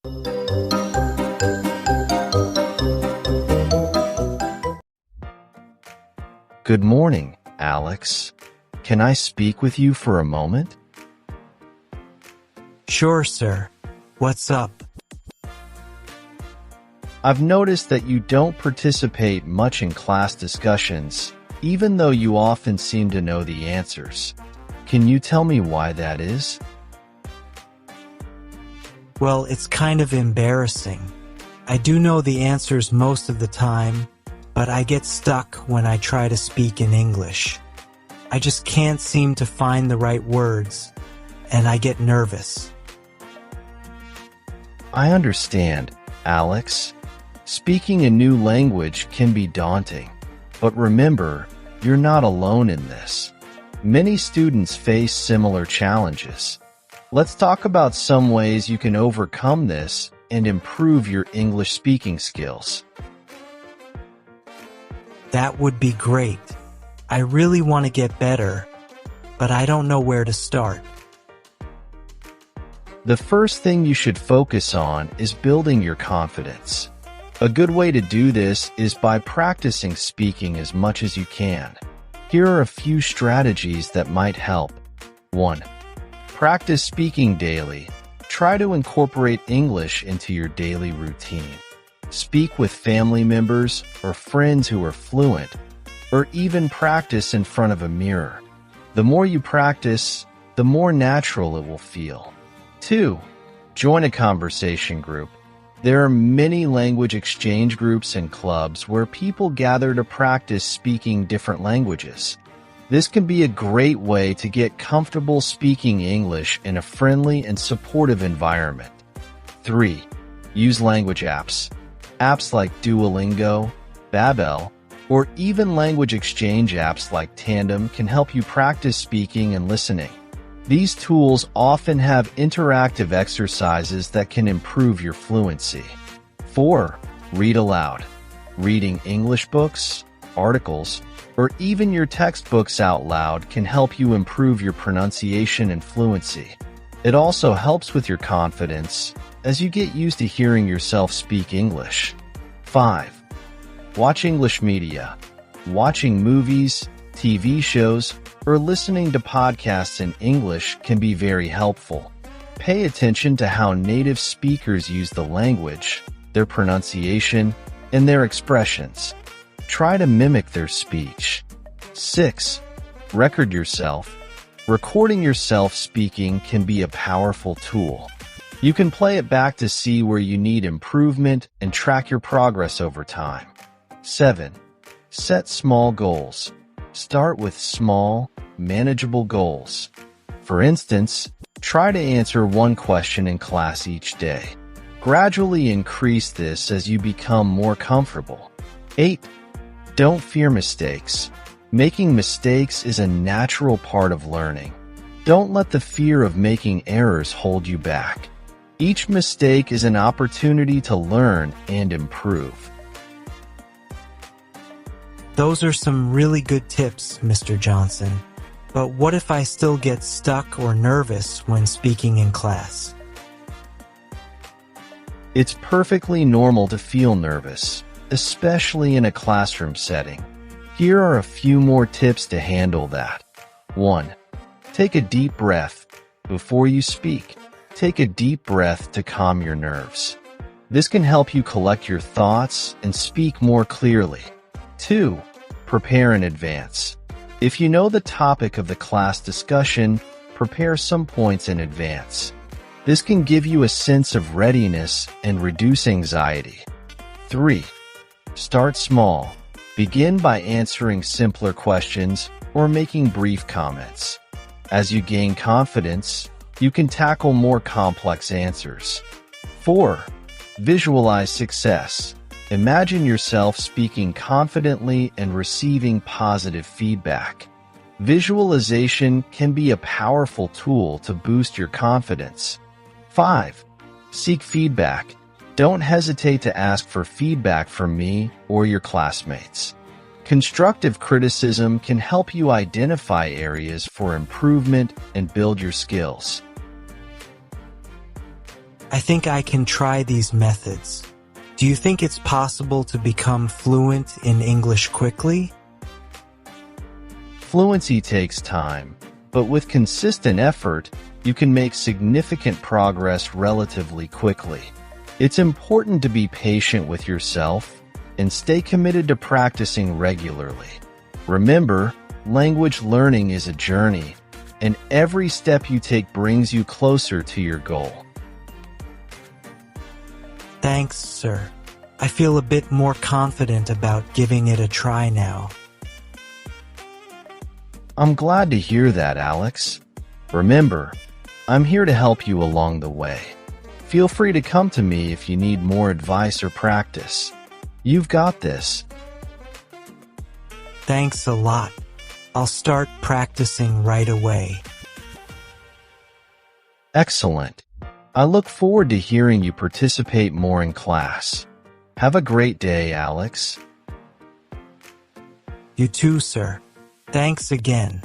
Good morning, Alex. Can I speak with you for a moment? Sure, sir. What's up? I've noticed that you don't participate much in class discussions, even though you often seem to know the answers. Can you tell me why that is? Well, it's kind of embarrassing. I do know the answers most of the time, but I get stuck when I try to speak in English. I just can't seem to find the right words, and I get nervous. I understand, Alex. Speaking a new language can be daunting, but remember, you're not alone in this. Many students face similar challenges. Let's talk about some ways you can overcome this and improve your English speaking skills. That would be great. I really want to get better, but I don't know where to start. The first thing you should focus on is building your confidence. A good way to do this is by practicing speaking as much as you can. Here are a few strategies that might help. 1. Practice speaking daily. Try to incorporate English into your daily routine. Speak with family members or friends who are fluent, or even practice in front of a mirror. The more you practice, the more natural it will feel. 2. Join a conversation group. There are many language exchange groups and clubs where people gather to practice speaking different languages. This can be a great way to get comfortable speaking English in a friendly and supportive environment. 3. Use language apps. Apps like Duolingo, Babbel, or even language exchange apps like Tandem can help you practice speaking and listening. These tools often have interactive exercises that can improve your fluency. 4. Read aloud. Reading English books, articles, or even your textbooks out loud can help you improve your pronunciation and fluency. It also helps with your confidence as you get used to hearing yourself speak English. 5. Watch English media. Watching movies, TV shows, or listening to podcasts in English can be very helpful. Pay attention to how native speakers use the language, their pronunciation, and their expressions. Try to mimic their speech. 6. Record yourself. Recording yourself speaking can be a powerful tool. You can play it back to see where you need improvement and track your progress over time. 7. Set small goals. Start with small, manageable goals. For instance, try to answer one question in class each day. Gradually increase this as you become more comfortable. 8. Don't fear mistakes. Making mistakes is a natural part of learning. Don't let the fear of making errors hold you back. Each mistake is an opportunity to learn and improve. Those are some really good tips, Mr. Johnson. But what if I still get stuck or nervous when speaking in class? It's perfectly normal to feel nervous, especially in a classroom setting. Here are a few more tips to handle that. 1. Take a deep breath. Before you speak, take a deep breath to calm your nerves. This can help you collect your thoughts and speak more clearly. 2. Prepare in advance. If you know the topic of the class discussion, prepare some points in advance. This can give you a sense of readiness and reduce anxiety. 3. Start small. Begin by answering simpler questions or making brief comments. As you gain confidence, you can tackle more complex answers. 4. Visualize success. Imagine yourself speaking confidently and receiving positive feedback. Visualization can be a powerful tool to boost your confidence. 5. Seek feedback. Don't hesitate to ask for feedback from me or your classmates. Constructive criticism can help you identify areas for improvement and build your skills. I think I can try these methods. Do you think it's possible to become fluent in English quickly? Fluency takes time, but with consistent effort, you can make significant progress relatively quickly. It's important to be patient with yourself and stay committed to practicing regularly. Remember, language learning is a journey, and every step you take brings you closer to your goal. Thanks, sir. I feel a bit more confident about giving it a try now. I'm glad to hear that, Alex. Remember, I'm here to help you along the way. Feel free to come to me if you need more advice or practice. You've got this. Thanks a lot. I'll start practicing right away. Excellent. I look forward to hearing you participate more in class. Have a great day, Alex. You too, sir. Thanks again.